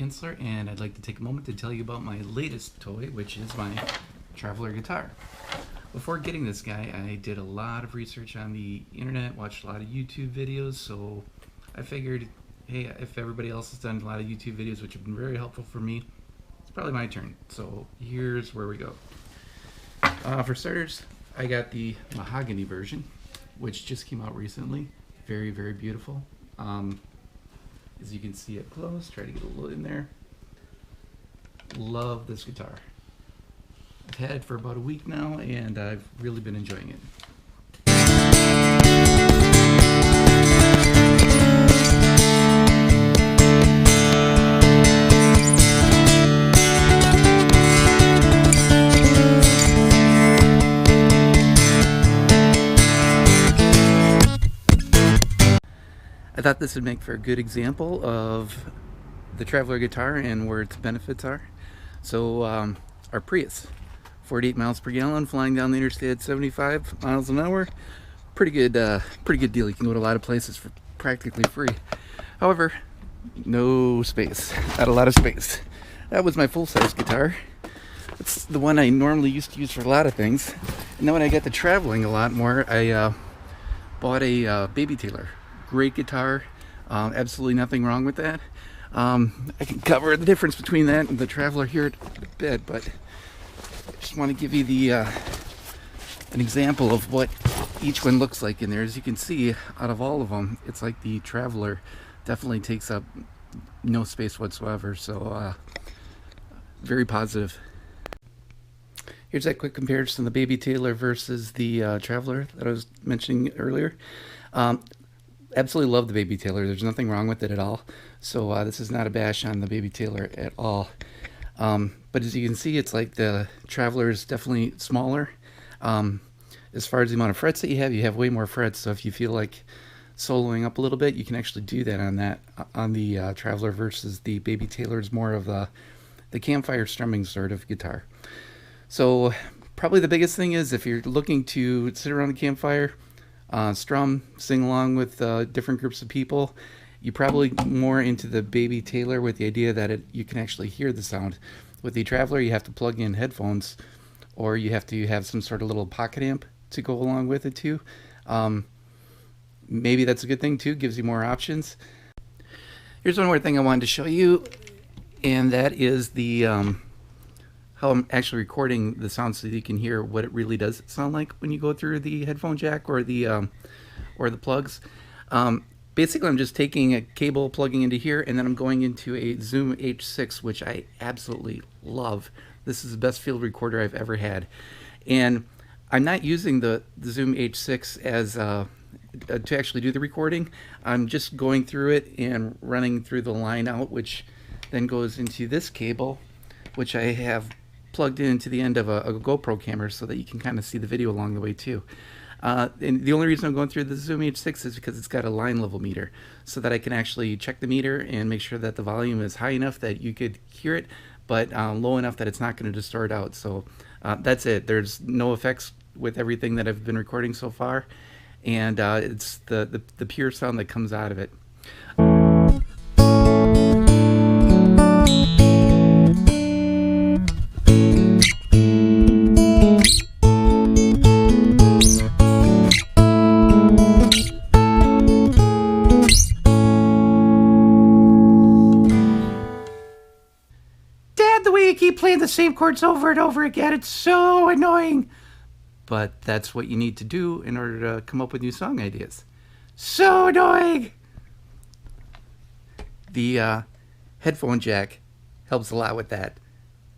Chancellor, and I'd like to take a moment to tell you about my latest toy, which is my Traveler guitar. Before getting this guy, I did a lot of research on the internet, watched a lot of YouTube videos, so I figured, hey, if everybody else has done a lot of YouTube videos, which have been very helpful for me, it's probably my turn. So here's where we go. For starters, I got the Mahogany version, which just came out recently. Very, very beautiful. As you can see up close, try to get a little in there. Love this guitar. I've had it for about a week now, and I've really been enjoying it. I thought this would make for a good example of the Traveler guitar and where its benefits are. So our Prius, 48 miles per gallon, flying down the interstate at 75 miles an hour. Pretty good deal. You can go to a lot of places for practically free. However, no space, not a lot of space. That was my full-size guitar. It's the one I normally used to use for a lot of things. And then when I got to traveling a lot more, I bought a Baby Taylor. Great guitar, absolutely nothing wrong with that. I can cover the difference between that and the Traveler here a bit, but I just want to give you the an example of what each one looks like in there. As you can see, out of all of them, it's like the Traveler definitely takes up no space whatsoever, so very positive. Here's that quick comparison of the Baby Taylor versus the Traveler that I was mentioning earlier. Absolutely love the Baby Taylor. There's nothing wrong with it at all. So this is not a bash on the Baby Taylor at all. But as you can see, it's like the Traveler is definitely smaller. As far as the amount of frets that you have way more frets. So if you feel like soloing up a little bit, you can actually do that on the Traveler versus the Baby Taylor is more of the campfire strumming sort of guitar. So probably the biggest thing is if you're looking to sit around the campfire, strum, sing along with different groups of people, you're probably more into the Baby Taylor with the idea that you can actually hear the sound. With the Traveler, you have to plug in headphones, or you have to have some sort of little pocket amp to go along with it too. Maybe that's a good thing too, gives you more options. Here's one more thing I wanted to show you, and that is the how I'm actually recording the sound so that you can hear what it really does sound like when you go through the headphone jack or the plugs. Basically, I'm just taking a cable, plugging into here, and then I'm going into a Zoom H6, which I absolutely love. This is the best field recorder I've ever had. And I'm not using the Zoom H6 as to actually do the recording. I'm just going through it and running through the line out, which then goes into this cable, which I have plugged into the end of a GoPro camera so that you can kind of see the video along the way too. And the only reason I'm going through the Zoom H6 is because it's got a line level meter, so that I can actually check the meter and make sure that the volume is high enough that you could hear it, but low enough that it's not going to distort out. So that's it. There's no effects with everything that I've been recording so far, and it's the pure sound that comes out of it. Keep playing the same chords over and over again. It's so annoying. But that's what you need to do in order to come up with new song ideas. So annoying. The headphone jack helps a lot with that,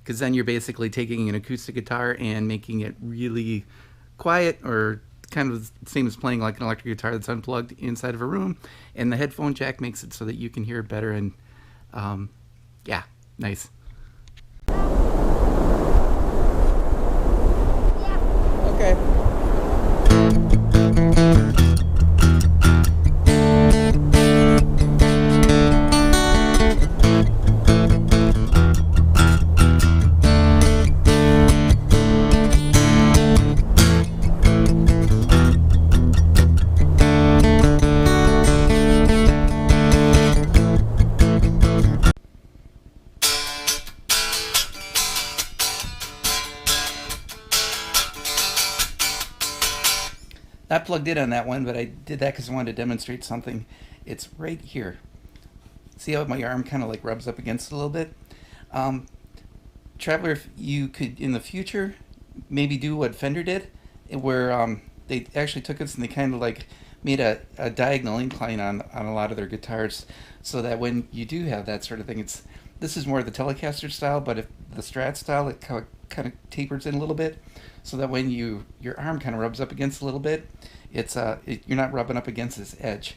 because then you're basically taking an acoustic guitar and making it really quiet, or kind of the same as playing like an electric guitar that's unplugged inside of a room, and the headphone jack makes it so that you can hear it better. And yeah, nice. Okay. plugged in on that one, but I did that because I wanted to demonstrate something. It's right here. See how my arm kind of like rubs up against it a little bit? Um, Traveler, if you could in the future maybe do what Fender did, where they actually took us and they kind of like made a diagonal incline on a lot of their guitars, so that when you do have that sort of thing, this is more the Telecaster style, but if the Strat style, it kind of tapers in a little bit, so that when your arm kind of rubs up against a little bit, you're not rubbing up against this edge.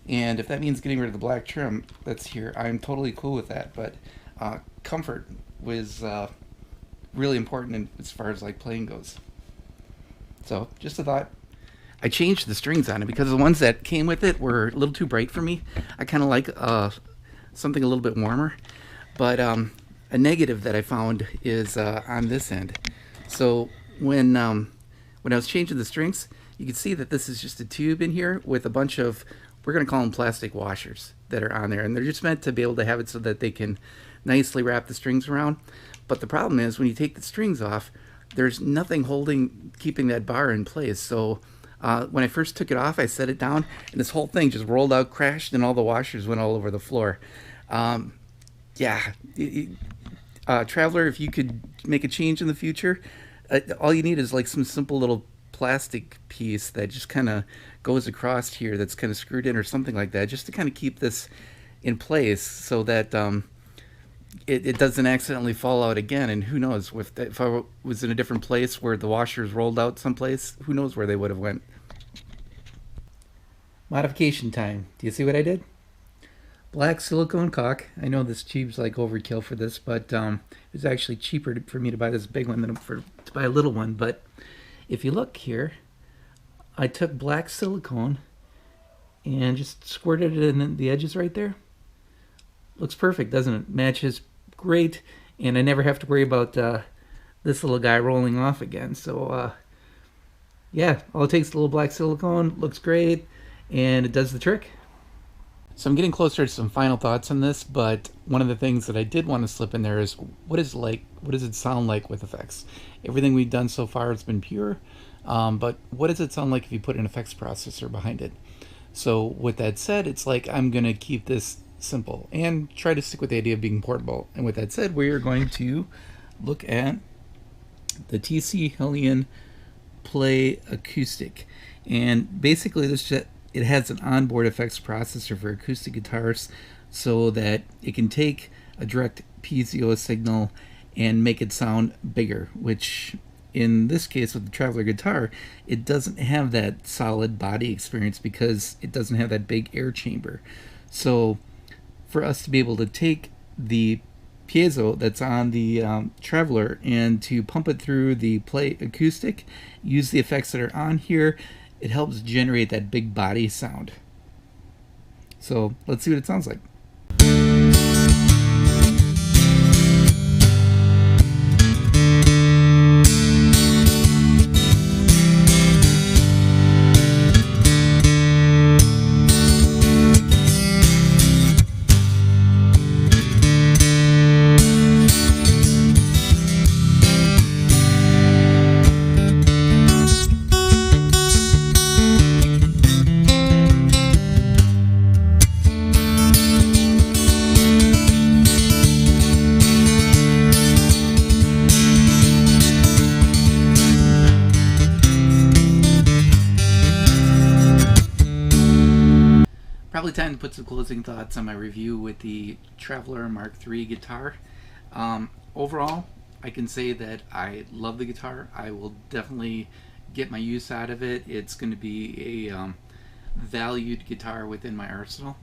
And if that means getting rid of the black trim that's here, I'm totally cool with that. But comfort was really important as far as like playing goes. So just a thought. I changed the strings on it because the ones that came with it were a little too bright for me. I kind of like something a little bit warmer. But a negative that I found is on this end. So when I was changing the strings, you can see that this is just a tube in here with a bunch of, we're going to call them plastic washers that are on there. And they're just meant to be able to have it so that they can nicely wrap the strings around. But the problem is when you take the strings off, there's nothing keeping that bar in place. So when I first took it off, I set it down, and this whole thing just rolled out, crashed, and all the washers went all over the floor. Yeah, Traveler, if you could make a change in the future, all you need is like some simple little plastic piece that just kind of goes across here that's kind of screwed in or something like that, just to kind of keep this in place so that it doesn't accidentally fall out again. And who knows, if I was in a different place where the washers rolled out someplace, who knows where they would have went. Modification time. Do you see what I did? Black silicone caulk. I know this tube's like overkill for this, but it was actually cheaper for me to buy this big one than to buy a little one. But if you look here, I took black silicone and just squirted it in the edges right there. Looks perfect, doesn't it? Matches great, and I never have to worry about this little guy rolling off again. So yeah, all it takes is a little black silicone, looks great, and it does the trick. So I'm getting closer to some final thoughts on this, but one of the things that I did want to slip in there is what does it sound like with effects? Everything we've done so far has been pure, but what does it sound like if you put an effects processor behind it? So with that said, it's like I'm going to keep this simple and try to stick with the idea of being portable. And with that said, we are going to look at the TC Hellion Play Acoustic. And basically it has an onboard effects processor for acoustic guitars so that it can take a direct piezo signal and make it sound bigger, which in this case with the Traveler guitar, it doesn't have that solid body experience because it doesn't have that big air chamber. So for us to be able to take the piezo that's on the Traveler and to pump it through the Play Acoustic, use the effects that are on here, it helps generate that big body sound. So let's see what it sounds like. Probably time to put some closing thoughts on my review with the Traveler Mark III guitar. Overall, I can say that I love the guitar. I will definitely get my use out of it. It's going to be a valued guitar within my arsenal.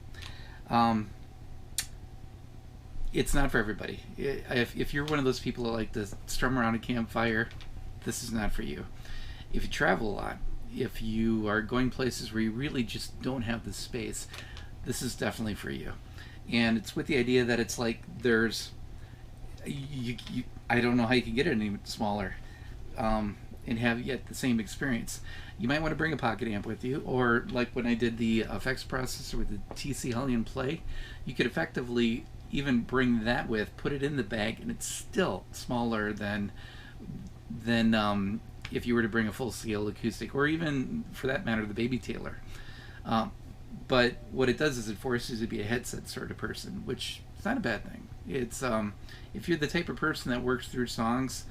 It's not for everybody. If you're one of those people that like to strum around a campfire, this is not for you. If you travel a lot, if you are going places where you really just don't have the space, this is definitely for you. And it's with the idea that it's like I don't know how you can get it any smaller and have yet the same experience. You might want to bring a pocket amp with you, or like when I did the effects processor with the TC Hellion Play, you could effectively even bring that with, put it in the bag, and it's still smaller than if you were to bring a full scale acoustic, or even for that matter the baby Taylor. Um, but what it does is it forces you to be a headset sort of person, which is not a bad thing. It's if you're the type of person that works through songs,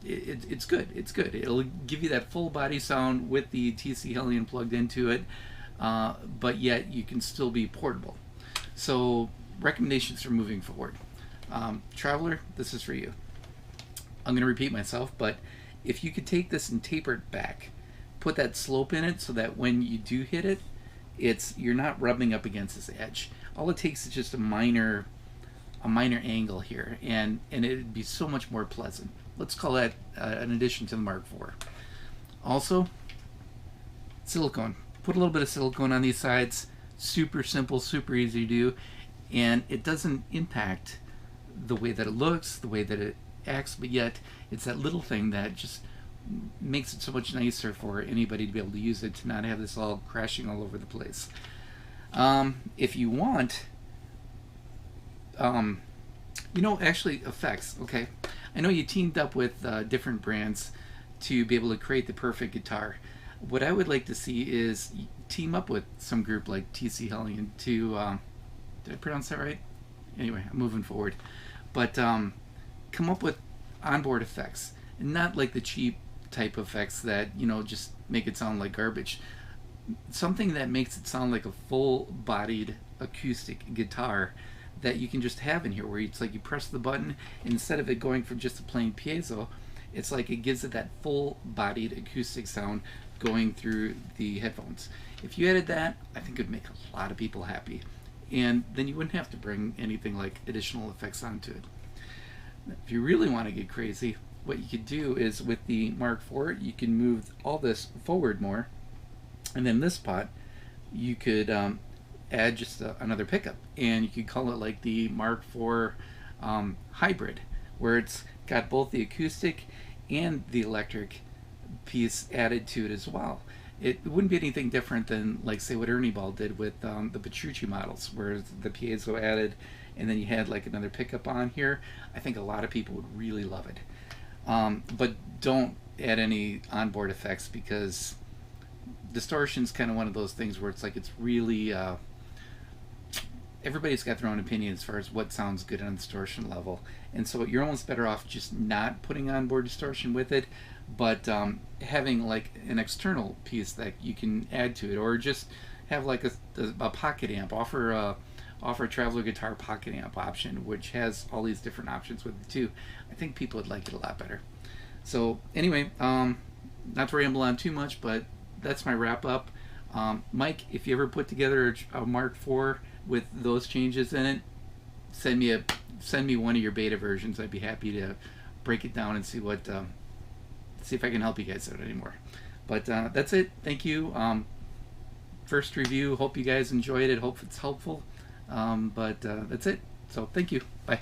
it's good. It's good. It'll give you that full body sound with the TC Hellion plugged into it, but yet you can still be portable. So recommendations for moving forward. Traveler, this is for you. I'm going to repeat myself, but if you could take this and taper it back, put that slope in it so that when you do hit it, you're not rubbing up against this edge. All it takes is just a minor angle here, and it'd be so much more pleasant. Let's call that an addition to the Mark IV. Also, silicone. Put a little bit of silicone on these sides. Super simple, super easy to do, and it doesn't impact the way that it looks, the way that it acts, but yet it's that little thing that just makes it so much nicer for anybody to be able to use it, to not have this all crashing all over the place. If you want, actually effects, okay? I know you teamed up with different brands to be able to create the perfect guitar. What I would like to see is team up with some group like TC Hellion to, did I pronounce that right? Anyway, I'm moving forward. But come up with onboard effects, and not like the cheap type effects that, just make it sound like garbage. Something that makes it sound like a full-bodied acoustic guitar that you can just have in here, where it's like you press the button, and instead of it going from just a plain piezo, it's like it gives it that full-bodied acoustic sound going through the headphones. If you added that, I think it would make a lot of people happy, and then you wouldn't have to bring anything like additional effects onto it. If you really want to get crazy, what you could do is with the Mark IV, you can move all this forward more, and then this pot, you could add just another pickup, and you could call it like the Mark IV hybrid, where it's got both the acoustic and the electric piece added to it as well. It wouldn't be anything different than, like, say, what Ernie Ball did with the Petrucci models, where the piezo added, and then you had like another pickup on here. I think a lot of people would really love it. But don't add any onboard effects, because distortion's kind of one of those things where it's like it's really everybody's got their own opinion as far as what sounds good on distortion level, and so you're almost better off just not putting onboard distortion with it, but having like an external piece that you can add to it, or just have like a pocket amp. Offer a Traveler guitar pocket amp option, which has all these different options with it too. I think people would like it a lot better. So anyway, not to ramble on too much, but that's my wrap up. Mike, if you ever put together a Mark IV with those changes in it, send me one of your beta versions. I'd be happy to break it down and see if I can help you guys out anymore. But that's it. Thank you. First review. Hope you guys enjoyed it. Hope it's helpful. But that's it. So thank you. Bye.